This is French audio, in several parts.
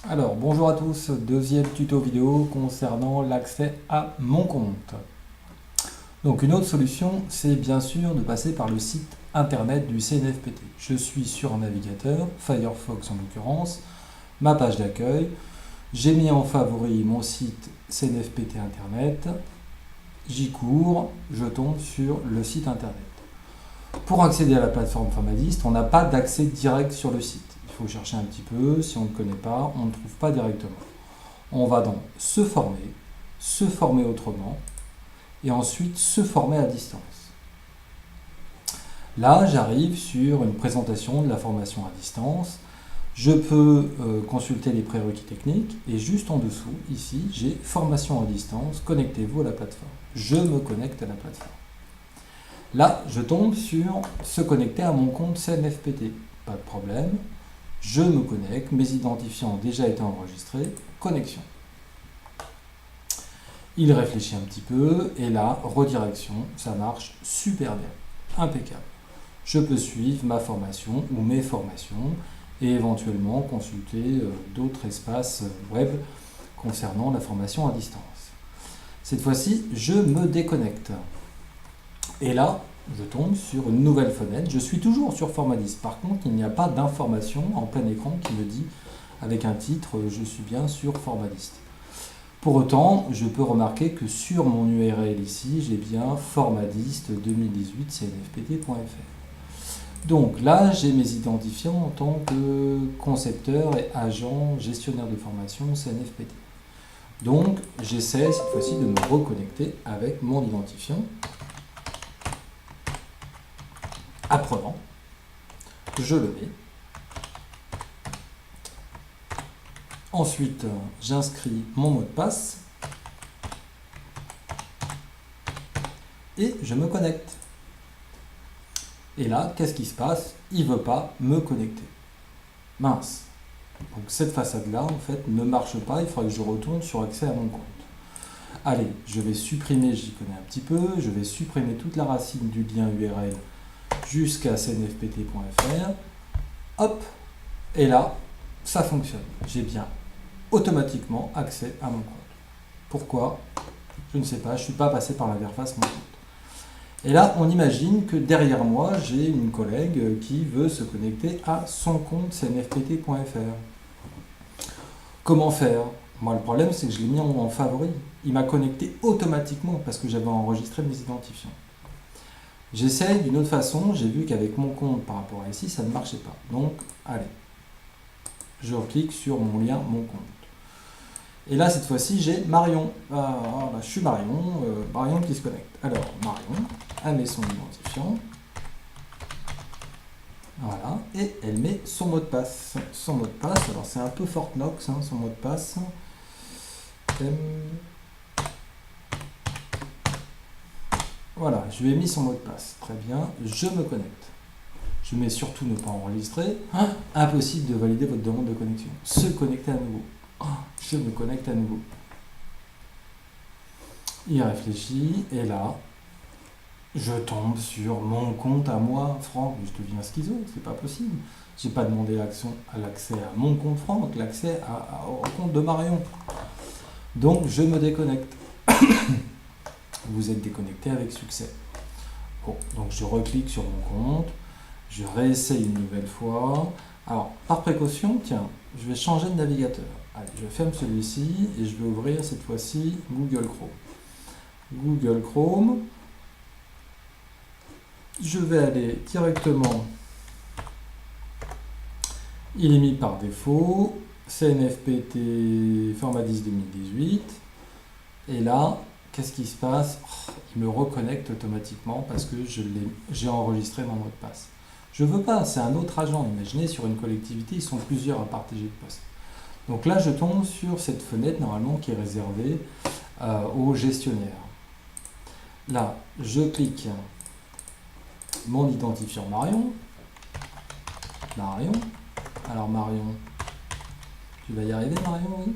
Alors, bonjour à tous, deuxième tuto vidéo concernant l'accès à mon compte. Donc, une autre solution, c'est bien sûr de passer par le site internet du CNFPT. Je suis sur un navigateur, Firefox en l'occurrence, ma page d'accueil. J'ai mis en favori mon site CNFPT Internet. J'y cours, je tombe sur le site internet. Pour accéder à la plateforme Formadist, on n'a pas d'accès direct sur le site. Il faut chercher un petit peu, si on ne connaît pas, on ne trouve pas directement. On va dans se former autrement, et ensuite se former à distance. Là, j'arrive sur une présentation de la formation à distance. Je peux consulter les prérequis techniques, et juste en dessous, ici, j'ai formation à distance, connectez-vous à la plateforme. Je me connecte à la plateforme. Là, je tombe sur se connecter à mon compte CNFPT. Pas de problème. Je me connecte, mes identifiants ont déjà été enregistrés. Connexion. Il réfléchit un petit peu et là, redirection, ça marche super bien. Impeccable. Je peux suivre ma formation ou mes formations et éventuellement consulter d'autres espaces web concernant la formation à distance. Cette fois-ci, je me déconnecte. Et là, je tombe sur une nouvelle fenêtre. Je suis toujours sur Formadist. Par contre, il n'y a pas d'information en plein écran qui me dit, avec un titre, je suis bien sur Formadist. Pour autant, je peux remarquer que sur mon URL ici, j'ai bien formadist 2018 cnfpt.fr. Donc là, j'ai mes identifiants en tant que concepteur et agent gestionnaire de formation CNFPT. Donc, j'essaie cette fois-ci de me reconnecter avec mon identifiant. Apprenant, je le mets. Ensuite, j'inscris mon mot de passe et je me connecte. Et là, qu'est-ce qui se passe? Il ne veut pas me connecter. Mince. Donc cette façade-là, en fait, ne marche pas. Il faudrait que je retourne sur accès à mon compte. Allez, je vais supprimer, j'y connais un petit peu, je vais supprimer toute la racine du lien URL jusqu'à cnfpt.fr. Hop, et là, ça fonctionne. J'ai bien automatiquement accès à mon compte. Pourquoi? Je ne sais pas, je ne suis pas passé par l'interface mon compte. Et là, on imagine que derrière moi, j'ai une collègue qui veut se connecter à son compte cnfpt.fr. Comment faire? Moi, le problème, c'est que je l'ai mis en favori. Il m'a connecté automatiquement parce que j'avais enregistré mes identifiants. J'essaye d'une autre façon, j'ai vu qu'avec mon compte par rapport à ici, ça ne marchait pas. Donc, allez, je clique sur mon lien, mon compte. Et là, cette fois-ci, j'ai Marion. Je suis Marion, Marion qui se connecte. Alors, Marion, elle met son identifiant. Voilà, et elle met son mot de passe. Son mot de passe, alors c'est un peu Fort Knox, hein, son mot de passe. Voilà, je lui ai mis son mot de passe. Très bien, je me connecte. Je mets surtout ne pas enregistrer. Impossible de valider votre demande de connexion. Se connecter à nouveau. Je me connecte à nouveau. Il réfléchit et là, je tombe sur mon compte à moi, Franck. Je deviens schizo, c'est pas possible. J'ai pas demandé l'accès à mon compte Franck, l'accès au compte de Marion. Donc je me déconnecte. Vous êtes déconnecté avec succès. Bon, donc je reclique sur mon compte. Je réessaye une nouvelle fois. Alors, par précaution, tiens, je vais changer de navigateur. Allez, je ferme celui-ci et je vais ouvrir cette fois-ci Google Chrome. Google Chrome. Je vais aller directement. Il est mis par défaut. CNFPT Formadist 2018. Et là, qu'est-ce qui se passe? Il me reconnecte automatiquement parce que j'ai enregistré mon mot de passe. Je ne veux pas, c'est un autre agent. Imaginez, sur une collectivité, ils sont plusieurs à partager le poste. Donc là, je tombe sur cette fenêtre, normalement, qui est réservée aux gestionnaires. Là, je clique mon identifiant Marion. Marion. Alors Marion, tu vas y arriver, Marion, oui?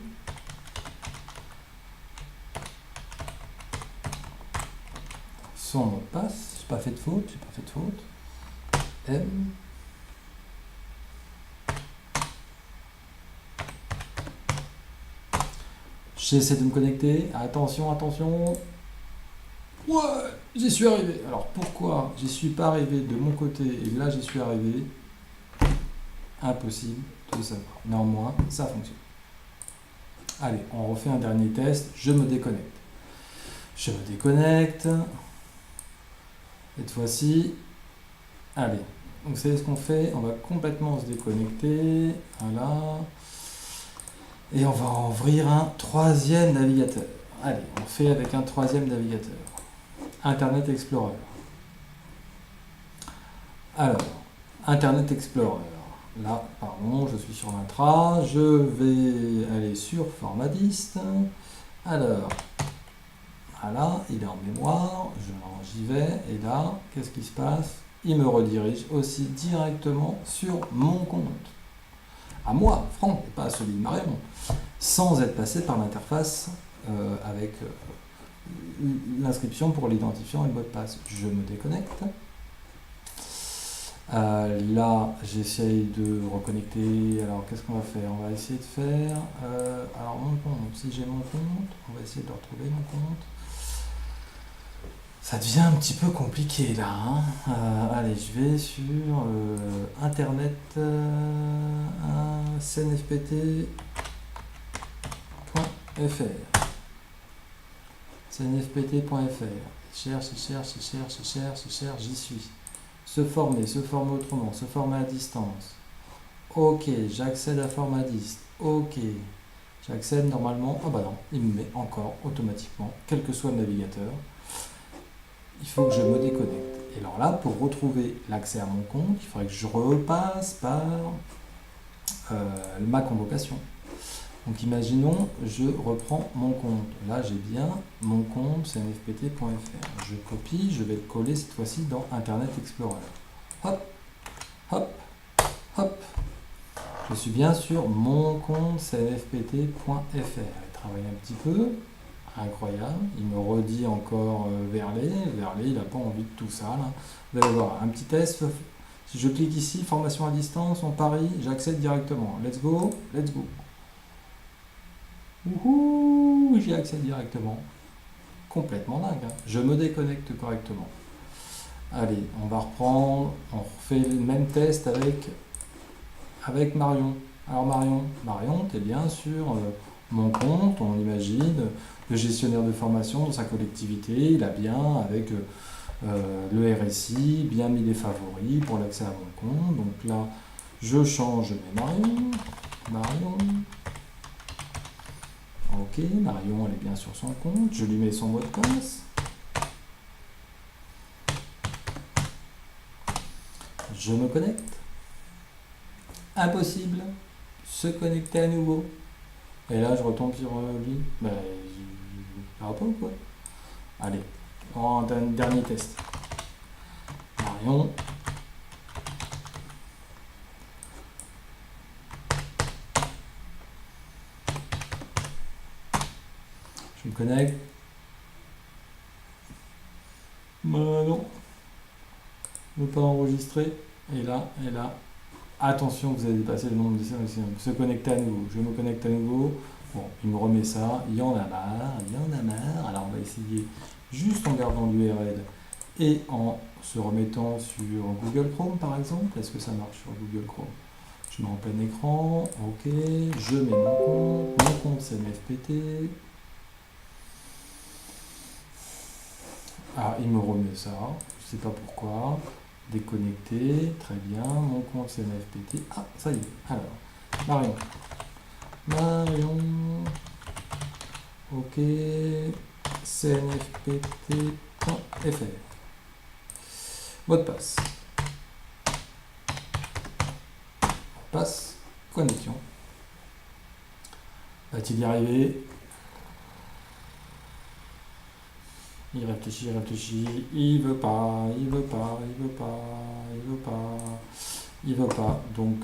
Son mot de passe, j'ai pas fait de faute, M. J'essaie de me connecter. Attention, attention. Ouais, j'y suis arrivé. Alors pourquoi j'y suis pas arrivé de mon côté et là j'y suis arrivé? Impossible de savoir. Néanmoins, ça fonctionne. Allez, on refait un dernier test. Je me déconnecte. Je me déconnecte. Cette fois-ci, allez. Donc vous savez ce qu'on fait? On va complètement se déconnecter. Voilà. Et on va ouvrir un troisième navigateur. Allez, on fait avec un troisième navigateur. Internet Explorer. Alors, Internet Explorer. Là, pardon, je suis sur l'intra. Je vais aller sur format dist. Alors, voilà, il est en mémoire. J'y vais. Et là, qu'est-ce qui se passe? Il me redirige aussi directement sur mon compte. À moi, Franck, et pas à celui de Marion. Sans être passé par l'interface avec l'inscription pour l'identifiant et le mot de passe. Je me déconnecte. Là, j'essaye de reconnecter. Alors, qu'est-ce qu'on va faire? On va essayer de faire... alors, mon compte. Si j'ai mon compte, on va essayer de retrouver mon compte. Ça devient un petit peu compliqué, là. Hein. Allez, je vais sur Internet cnfpt.fr. cnfpt.fr. Cherche, j'y suis. Se former autrement, se former à distance. Ok, j'accède à format dist. Ok, j'accède normalement. Ah bah non, il me met encore automatiquement, quel que soit le navigateur. Il faut que je me déconnecte. Et alors là, pour retrouver l'accès à mon compte, il faudrait que je repasse par ma convocation. Donc imaginons, je reprends mon compte. Là, j'ai bien mon compte cnfpt.fr. Je copie, je vais le coller cette fois-ci dans Internet Explorer. Hop, hop, hop. Je suis bien sur mon compte cnfpt.fr. Il travaille un petit peu. Incroyable. Il me redit encore Verlet. Verlet, il n'a pas envie de tout ça. Là. Vous allez voir, un petit test. Si je clique ici, formation à distance, on parie, j'accède directement. Let's go, let's go. Wouhou, j'y accède directement. Complètement dingue. Hein. Je me déconnecte correctement. Allez, on va reprendre. On refait le même test avec Marion. Alors Marion, tu es bien sur mon compte, on imagine, le gestionnaire de formation dans sa collectivité, il a bien, avec le RSI, bien mis les favoris pour l'accès à mon compte. Donc là, je change, je mets Marion. Ok, Marion, elle est bien sur son compte. Je lui mets son mot de passe. Je me connecte. Impossible. Se connecter à nouveau. Et là, je retombe sur lui. Ben, il ne pas ou quoi? Allez, en dernier test. Marion. Je me connecte. Non. Ne pas enregistrer. Et là. Attention, vous avez dépassé le nombre de se connecter à nouveau. Je me connecte à nouveau. Bon, il me remet ça. Il y en a marre. Alors, on va essayer juste en gardant l'URL et en se remettant sur Google Chrome, par exemple. Est-ce que ça marche sur Google Chrome? Je mets en plein écran. Ok. Je mets mon compte CNFPT. Ah, il me remet ça. Je ne sais pas pourquoi. Déconnecté, très bien, mon compte CNFPT. Ah, ça y est. Alors, Marion. Ok, cnfpt.fr. Mot de passe. Passe, connexion. Va-t-il y arriver? Il réfléchit, il veut pas. Donc,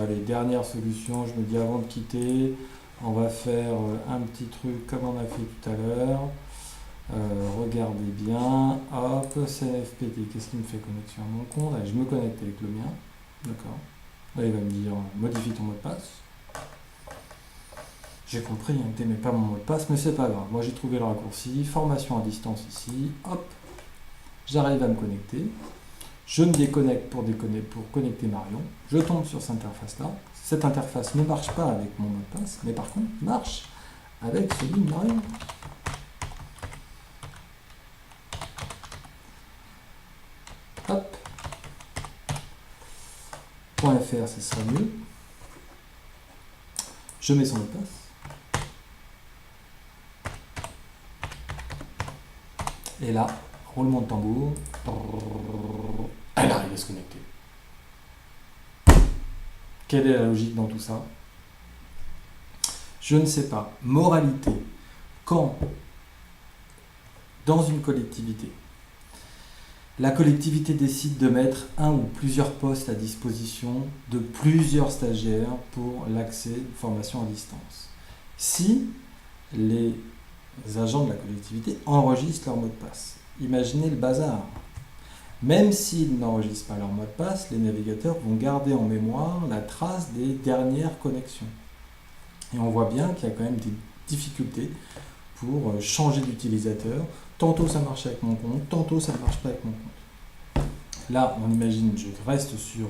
allez, dernière solution, je me dis avant de quitter, on va faire un petit truc comme on a fait tout à l'heure. Regardez bien, hop, CNFPT, qu'est-ce qui me fait connexion à mon compte? Allez, je me connecte avec le mien, d'accord. Là, il va me dire, modifie ton mot de passe. J'ai compris, hein, t'aimais pas mon mot de passe, mais c'est pas grave. Moi j'ai trouvé le raccourci, formation à distance ici, hop, j'arrive à me connecter. Je me déconnecte pour connecter Marion. Je tombe sur cette interface-là. Cette interface ne marche pas avec mon mot de passe, mais par contre marche avec celui de Marion. Hop. .fr, ce sera mieux. Je mets son mot de passe. Et là, roulement de tambour. Elle arrive à se connecter. Quelle est la logique dans tout ça? Je ne sais pas. Moralité. Quand, dans une collectivité, la collectivité décide de mettre un ou plusieurs postes à disposition de plusieurs stagiaires pour l'accès de formation à distance. Si les agents de la collectivité enregistrent leur mot de passe, imaginez le bazar. Même s'ils n'enregistrent pas leur mot de passe, les navigateurs vont garder en mémoire la trace des dernières connexions. Et on voit bien qu'il y a quand même des difficultés pour changer d'utilisateur. Tantôt ça marche avec mon compte, tantôt ça ne marche pas avec mon compte. Là, on imagine, je reste sur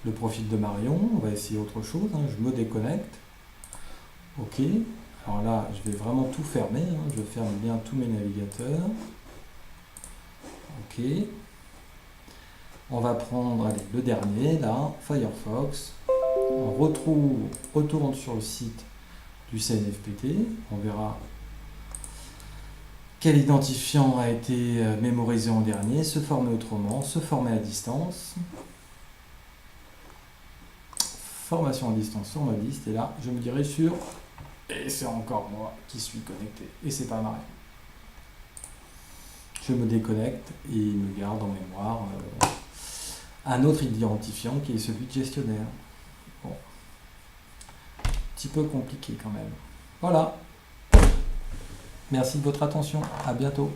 le profil de Marion, on va essayer autre chose, hein. Je me déconnecte. Ok, alors là, je vais vraiment tout fermer, hein. Je ferme bien tous mes navigateurs. Ok. On va prendre allez, le dernier, là, Firefox. On retourne sur le site du CNFPT. On verra quel identifiant a été mémorisé en dernier, se former autrement, se former à distance. Formation à distance sur ma liste. Et là, je me dirige sur... Et c'est encore moi qui suis connecté. Et c'est pas Marie. Je me déconnecte et il me garde en mémoire un autre identifiant qui est celui de gestionnaire. Bon. Un petit peu compliqué quand même. Voilà. Merci de votre attention. À bientôt.